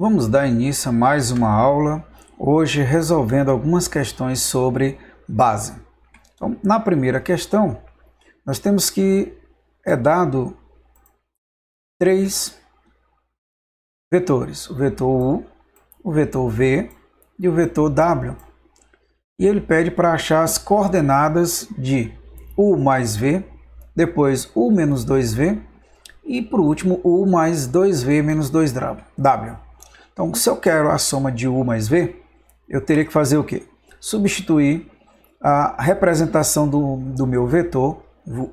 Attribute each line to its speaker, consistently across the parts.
Speaker 1: Vamos dar início a mais uma aula, hoje resolvendo algumas questões sobre base. Então, na primeira questão, nós temos que é dado três vetores, o vetor U, o vetor V e o vetor W. E ele pede para achar as coordenadas de U mais V, depois U menos 2V e por último U mais 2V menos 2W. Então, se eu quero a soma de U mais V, eu teria que fazer o quê? Substituir a representação do meu vetor,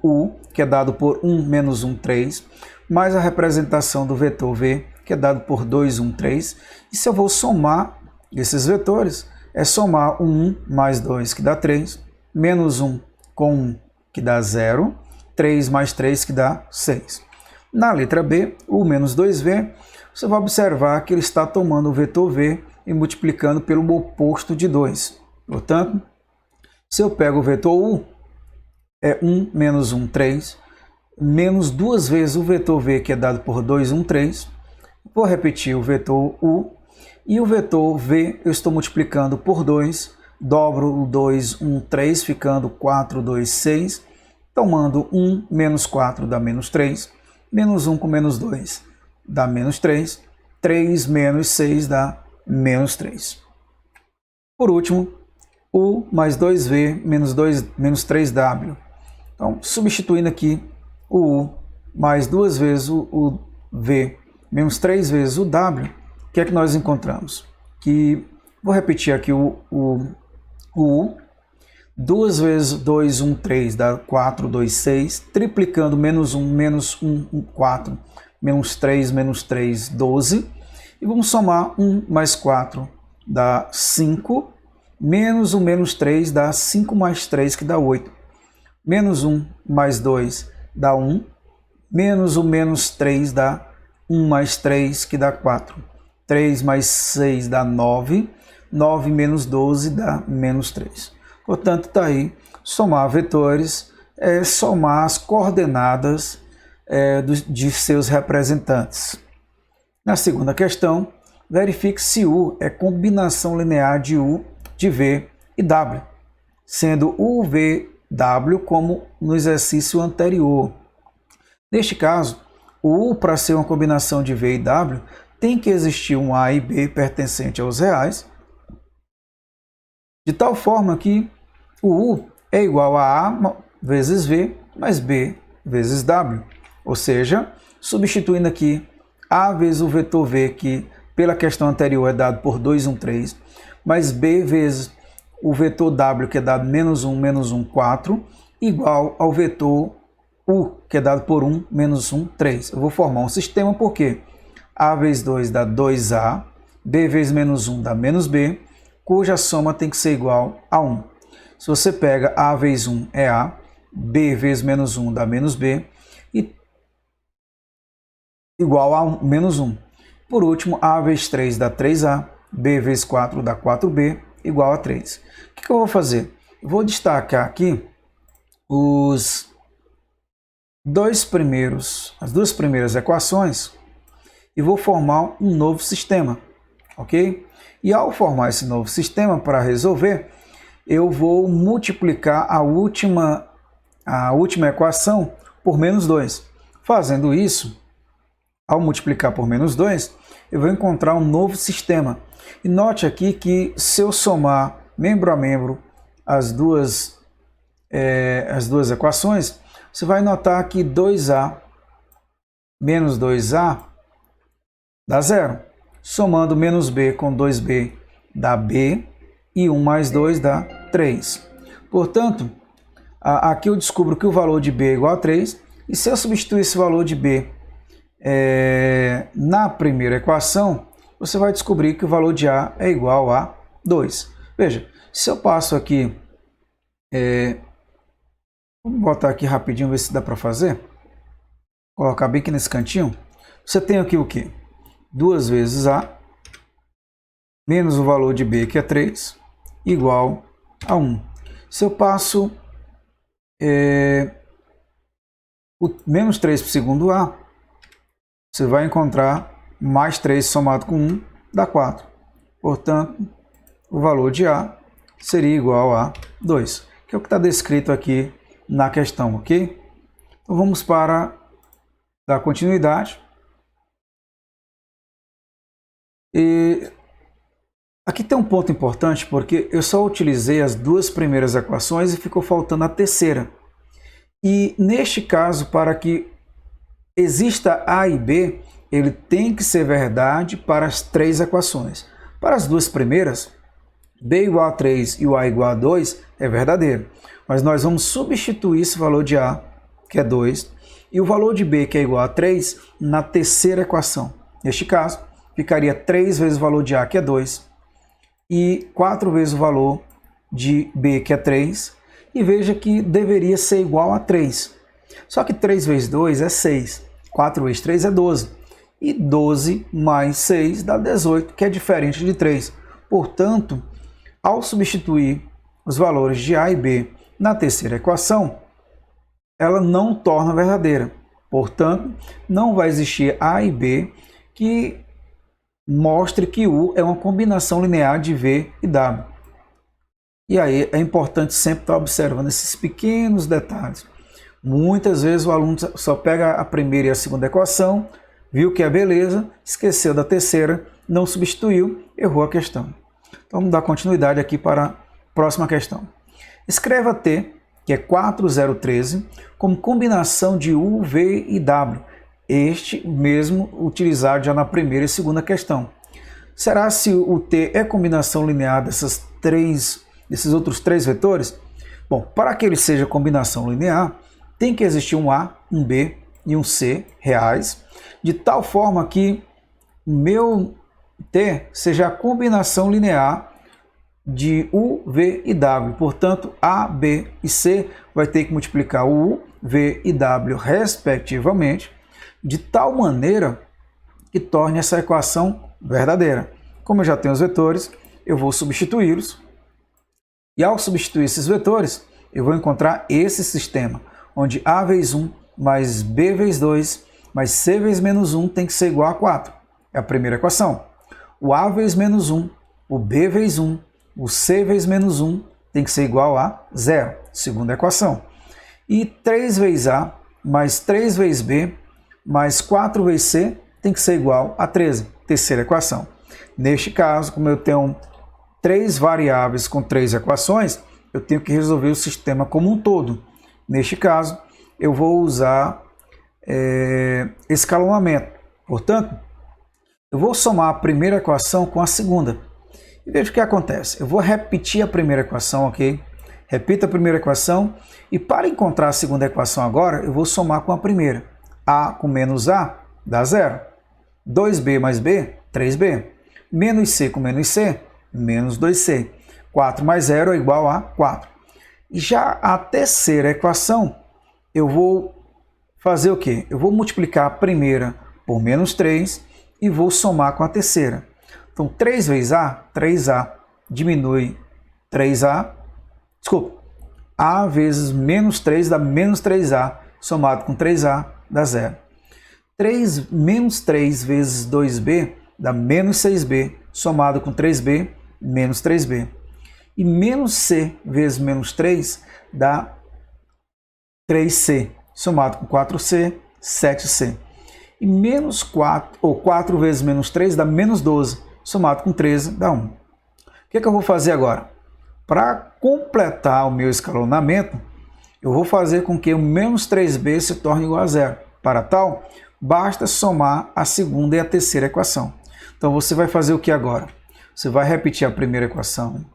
Speaker 1: U, que é dado por 1 menos 1, 3, mais a representação do vetor V, que é dado por 2, 1, 3. E se eu vou somar esses vetores, é somar 1 mais 2, que dá 3, menos 1 com 1, que dá 0, 3 mais 3, que dá 6. Na letra B, U menos 2V, você vai observar que ele está tomando o vetor V e multiplicando pelo oposto de 2. Portanto, se eu pego o vetor U, é 1 menos 1, 3, menos duas vezes o vetor V, que é dado por 2, 1, 3. Vou repetir o vetor U, e o vetor V eu estou multiplicando por 2, dobro o 2, 1, 3, ficando 4, 2, 6, tomando 1 menos 4 dá menos 3, menos 1 com menos 2 dá menos 3, 3 menos 6 dá menos 3. Por último, U mais 2V menos 3W. Então, substituindo aqui o U mais duas vezes o V menos 3 vezes o W, o que é que nós encontramos? Vou repetir aqui o U, 2 vezes 2, 1, 3 dá 4, 2, 6, triplicando menos 1, 4, menos 3, 12, e vamos somar 1 mais 4 dá 5, menos o menos 3 dá 5 mais 3, que dá 8, menos 1 mais 2 dá 1, menos o menos 3 dá 1 mais 3, que dá 4, 3 mais 6 dá 9, 9 menos 12 dá menos 3. Portanto, está aí, somar vetores é somar as coordenadas de seus representantes. Na segunda questão, verifique se U é combinação linear de U, de V e W, sendo U, V, W como no exercício anterior. Neste caso, o U, para ser uma combinação de V e W, tem que existir um A e B pertencente aos reais, de tal forma que o U é igual a A vezes V mais B vezes W. Ou seja, substituindo aqui A vezes o vetor V, que pela questão anterior é dado por 2, 1, 3, mais B vezes o vetor W, que é dado menos 1, 4, igual ao vetor U, que é dado por 1, menos 1, 3. Eu vou formar um sistema porque A vezes 2 dá 2A, B vezes menos 1 dá menos B, cuja soma tem que ser igual a 1. Se você pega A vezes 1 é A, B vezes menos 1 dá menos B, e igual a menos 1. Por último, A vezes 3 dá 3A, B vezes 4 dá 4B, igual a 3. O que eu vou fazer? Eu vou destacar aqui as duas primeiras equações e vou formar um novo sistema, ok? E ao formar esse novo sistema, para resolver, eu vou multiplicar a última equação por menos 2. Fazendo isso, ao multiplicar por menos 2, eu vou encontrar um novo sistema. E note aqui que se eu somar membro a membro as duas equações, você vai notar que 2A menos 2A dá 0. Somando menos B com 2B dá B, e 1 mais 2 dá 3. Portanto, aqui eu descubro que o valor de B é igual a 3, e se eu substituir esse valor de B na primeira equação, você vai descobrir que o valor de A é igual a 2. Veja, se eu passo aqui, vamos botar aqui rapidinho, ver se dá para fazer, colocar bem aqui nesse cantinho, você tem aqui o quê? 2 vezes A, menos o valor de B, que é 3, igual a 1. Se eu passo o menos 3 para o segundo A, você vai encontrar mais 3 somado com 1, dá 4. Portanto, o valor de A seria igual a 2, que é o que está descrito aqui na questão, ok? Então vamos para dar continuidade. E aqui tem um ponto importante, porque eu só utilizei as duas primeiras equações e ficou faltando a terceira. E neste caso, para que exista A e B, ele tem que ser verdade para as três equações. Para as duas primeiras, B igual a 3 e o A igual a 2 é verdadeiro. Mas nós vamos substituir esse valor de A, que é 2, e o valor de B, que é igual a 3, na terceira equação. Neste caso, ficaria 3 vezes o valor de A, que é 2, e 4 vezes o valor de B, que é 3, e veja que deveria ser igual a 3. Só que 3 vezes 2 é 6, 4 vezes 3 é 12, e 12 mais 6 dá 18, que é diferente de 3. Portanto, ao substituir os valores de A e B na terceira equação, ela não torna verdadeira. Portanto, não vai existir A e B que mostre que U é uma combinação linear de V e W. E aí é importante sempre estar observando esses pequenos detalhes. Muitas vezes o aluno só pega a primeira e a segunda equação, viu que é beleza, esqueceu da terceira, não substituiu, errou a questão. Então vamos dar continuidade aqui para a próxima questão. Escreva T, que é 4013, como combinação de U, V e W. Este mesmo utilizado já na primeira e segunda questão. Será se o T é combinação linear desses outros três vetores? Bom, para que ele seja combinação linear, tem que existir um A, um B e um C reais, de tal forma que o meu T seja a combinação linear de U, V e W. Portanto, A, B e C vai ter que multiplicar o U, V e W respectivamente, de tal maneira que torne essa equação verdadeira. Como eu já tenho os vetores, eu vou substituí-los. E ao substituir esses vetores, eu vou encontrar esse sistema, onde A vezes 1 mais B vezes 2 mais C vezes menos 1 tem que ser igual a 4. É a primeira equação. O A vezes menos 1, o B vezes 1, o C vezes menos 1 tem que ser igual a 0. Segunda equação. E 3 vezes A mais 3 vezes B mais 4 vezes C tem que ser igual a 13. Terceira equação. Neste caso, como eu tenho 3 variáveis com 3 equações, eu tenho que resolver o sistema como um todo. Neste caso, eu vou usar escalonamento. Portanto, eu vou somar a primeira equação com a segunda. E veja o que acontece. Eu vou repetir a primeira equação, ok? Repita a primeira equação. E para encontrar a segunda equação agora, eu vou somar com a primeira. A com menos A dá 0. 2B mais B, 3B. Menos C com menos C, menos 2C. 4 mais 0 é igual a 4. E já a terceira equação, eu vou fazer o quê? Eu vou multiplicar a primeira por menos 3 e vou somar com a terceira. Então, 3 vezes A, 3A, diminui 3A. Desculpa. A vezes menos 3 dá menos 3A, somado com 3A dá 0. Menos 3 vezes 2B dá menos 6B, somado com 3B, menos 3B. E menos C vezes menos 3 dá 3C, somado com 4C, 7C. E menos 4, ou 4 vezes menos 3 dá menos 12, somado com 13 dá 1. O que eu vou fazer agora? Para completar o meu escalonamento, eu vou fazer com que o menos 3B se torne igual a 0. Para tal, basta somar a segunda e a terceira equação. Então você vai fazer o que agora? Você vai repetir a primeira equação,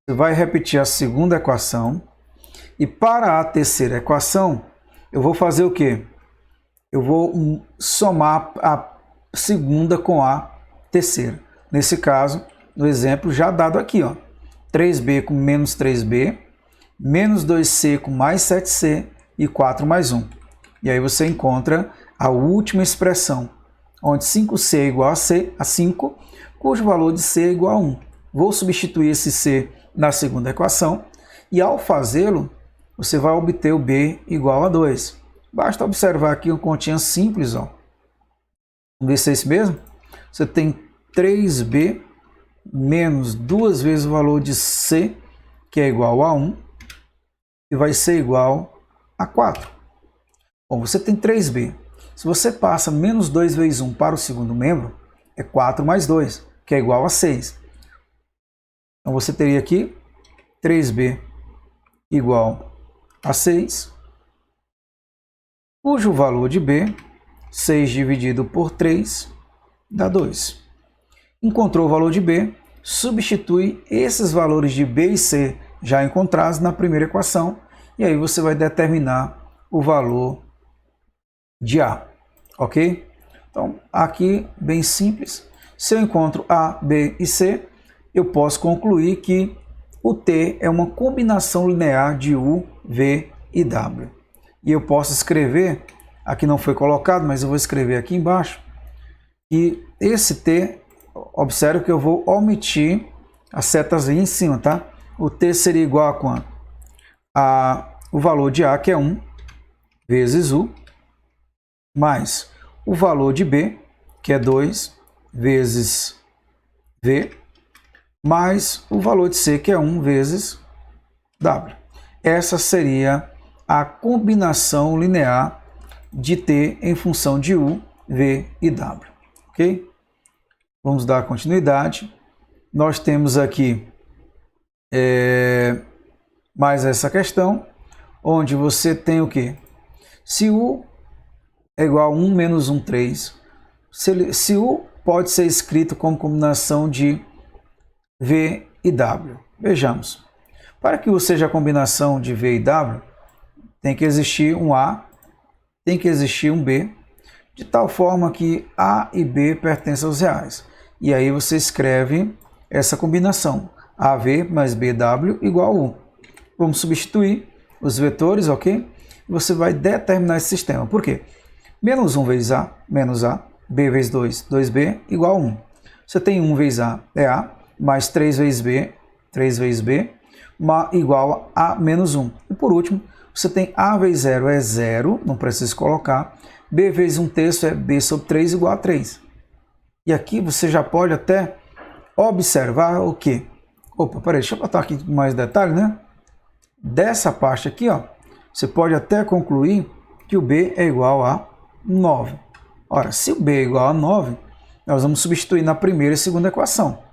Speaker 1: você vai repetir a segunda equação, e para a terceira equação, eu vou fazer o quê? Eu vou somar a segunda com a terceira. Nesse caso, no exemplo já dado aqui, ó, 3B com menos 3B, menos 2C com mais 7C e 4 mais 1. E aí você encontra a última expressão, onde 5C é igual a 5, cujo valor de C é igual a 1. Vou substituir esse C na segunda equação e ao fazê-lo, você vai obter o B igual a 2. Basta observar aqui uma continha simples, ó. Vamos ver se é isso mesmo? Você tem 3b menos 2 vezes o valor de c, que é igual a 1, e vai ser igual a 4. Bom, você tem 3b. Se você passa menos 2 vezes 1 para o segundo membro, é 4 mais 2, que é igual a 6. Então você teria aqui 3b igual a 6, cujo valor de b, 6 dividido por 3, dá 2. Encontrou o valor de b, substitui esses valores de b e c já encontrados na primeira equação, e aí você vai determinar o valor de a, ok? Então, aqui, bem simples, se eu encontro a, b e c, eu posso concluir que o t é uma combinação linear de u, v e w. E eu posso escrever, aqui não foi colocado, mas eu vou escrever aqui embaixo, que esse t, observe que eu vou omitir as setas aí em cima, tá? O t seria igual a quanto? O valor de a, que é 1, vezes u, mais o valor de b, que é 2, vezes v, mais o valor de c, que é 1, vezes w. Essa seria a combinação linear de t em função de u, v e w. Ok? Vamos dar continuidade. Nós temos aqui mais essa questão, onde você tem o quê? Se u é igual a 1 menos 1, 3, se u pode ser escrito como combinação de v e w. Vejamos. Para que u seja a combinação de v e w, tem que existir um a, tem que existir um b, de tal forma que a e b pertencem aos reais. E aí você escreve essa combinação, av mais bw igual a u. Vamos substituir os vetores, ok? E você vai determinar esse sistema. Por quê? Menos 1 vezes a, menos a, b vezes 2, 2b, igual a 1. Você tem 1 vezes a, é a, mais 3 vezes b, 3 vezes b, igual a menos 1. E por último, você tem a vezes 0 é 0, não precisa colocar. B vezes 1/3 é b sobre 3 igual a 3. E aqui você já pode até observar o quê? Opa, peraí, deixa eu botar aqui mais detalhe, né? Dessa parte aqui, ó, você pode até concluir que o b é igual a 9. Ora, se o b é igual a 9, nós vamos substituir na primeira e segunda equação,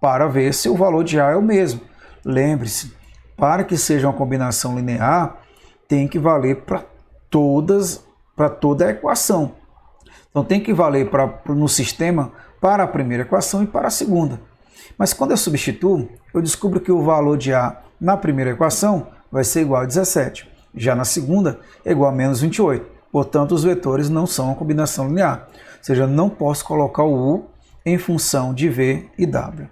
Speaker 1: para ver se o valor de a é o mesmo. Lembre-se, para que seja uma combinação linear, tem que valer para toda a equação. Então tem que valer no sistema para a primeira equação e para a segunda. Mas quando eu substituo, eu descubro que o valor de a na primeira equação vai ser igual a 17. Já na segunda é igual a menos 28. Portanto, os vetores não são uma combinação linear. Ou seja, não posso colocar o u em função de v e w.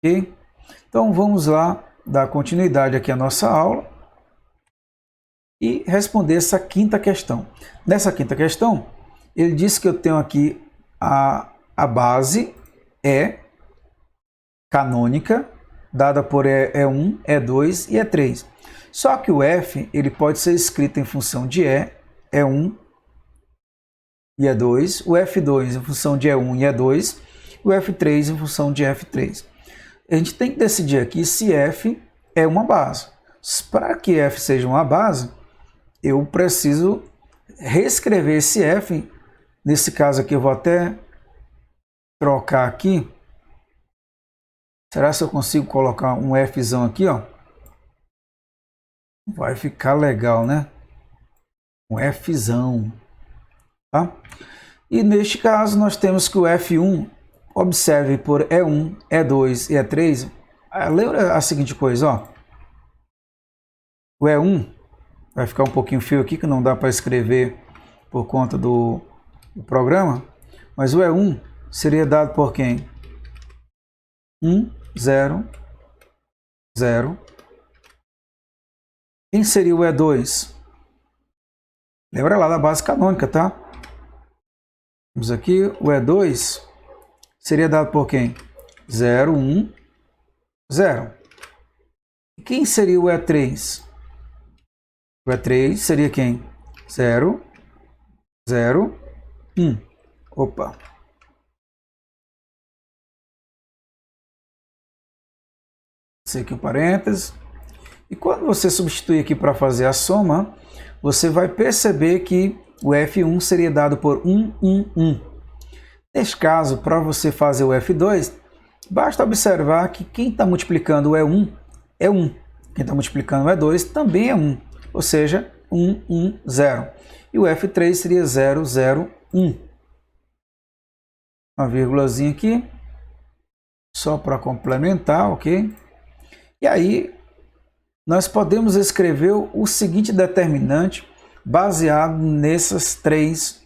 Speaker 1: Ok? Então vamos lá dar continuidade aqui à nossa aula e responder essa quinta questão. Nessa quinta questão, ele diz que eu tenho aqui a base E canônica, dada por E1, E2 e E3. Só que o F ele pode ser escrito em função de E1 e E2, o F2 em função de E1 e E2, o F3 em função de F3. A gente tem que decidir aqui se F é uma base. Para que F seja uma base, eu preciso reescrever esse F. Nesse caso aqui eu vou até trocar aqui. Será que eu consigo colocar um Fzão aqui, ó? Vai ficar legal, né? Um Fzão, tá? E neste caso nós temos que o F1, observe por E1, E2 e E3. Lembra a seguinte coisa, ó. O E1 vai ficar um pouquinho feio aqui, que não dá para escrever por conta do programa, mas o E1 seria dado por quem? 1, 0, 0. Quem seria o E2? Lembra lá da base canônica, tá? Vamos aqui, o E2 seria dado por quem? 0, 1, 0. E quem seria o E3? O E3 seria quem? 0, 0, 1. Opa! ser aqui o parênteses. E quando você substituir aqui para fazer a soma, você vai perceber que o F1 seria dado por 1, 1, 1. Neste caso, para você fazer o F2, basta observar que quem está multiplicando o E1 é 1. Quem está multiplicando o E2 também é 1, ou seja, 1, 1, 0. E o F3 seria 0, 0, 1. Uma vírgulazinha aqui, só para complementar, ok? E aí, nós podemos escrever o seguinte determinante baseado nesses três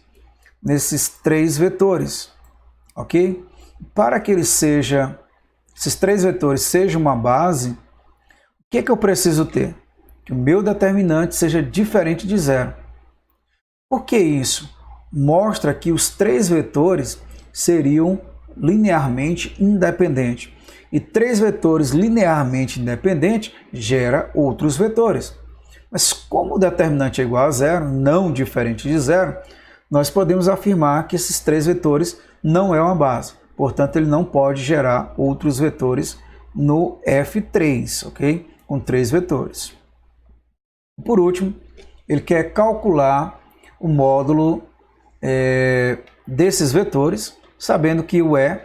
Speaker 1: vetores, ok? Para que esses três vetores sejam uma base, o que eu preciso ter? Que o meu determinante seja diferente de zero. Por que isso? Mostra que os três vetores seriam linearmente independentes. E três vetores linearmente independentes gera outros vetores. Mas como o determinante é igual a zero, não diferente de zero, nós podemos afirmar que esses três vetores não é uma base. Portanto, ele não pode gerar outros vetores no F3, ok? Com três vetores. Por último, ele quer calcular o módulo desses vetores, sabendo que o E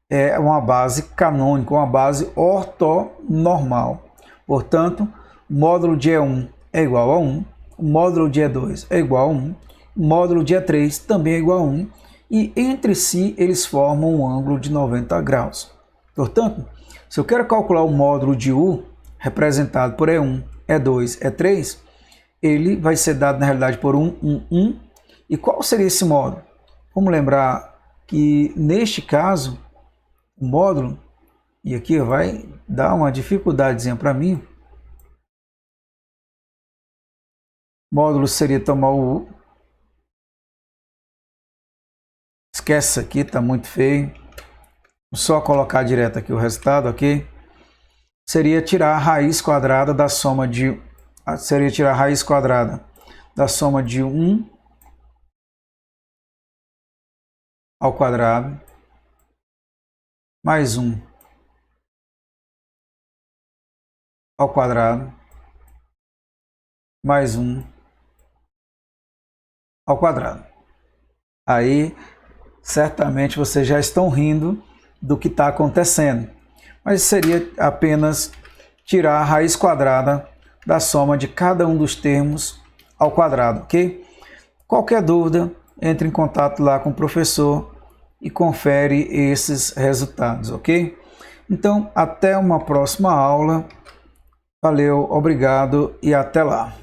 Speaker 1: é uma base canônica, uma base ortonormal. Portanto, o módulo de E1 é igual a 1, o módulo de E2 é igual a 1, o módulo de E3 também é igual a 1, e entre si eles formam um ângulo de 90 graus. Portanto, se eu quero calcular o módulo de U, representado por E1, E2, E3, ele vai ser dado na realidade por 1, 1, 1. E qual seria esse módulo? Vamos lembrar que neste caso, o módulo, e aqui vai dar uma dificuldadezinha para mim, o módulo seria tomar o U, esquece isso aqui, está muito feio, só colocar direto aqui o resultado, ok? Seria tirar a raiz quadrada da soma de 1 ao quadrado mais 1 ao quadrado mais 1 ao quadrado. Aí, certamente vocês já estão rindo do que está acontecendo, mas seria apenas tirar a raiz quadrada da soma de cada um dos termos ao quadrado, ok? Qualquer dúvida, entre em contato lá com o professor e confere esses resultados, ok? Então, até uma próxima aula. Valeu, obrigado e até lá.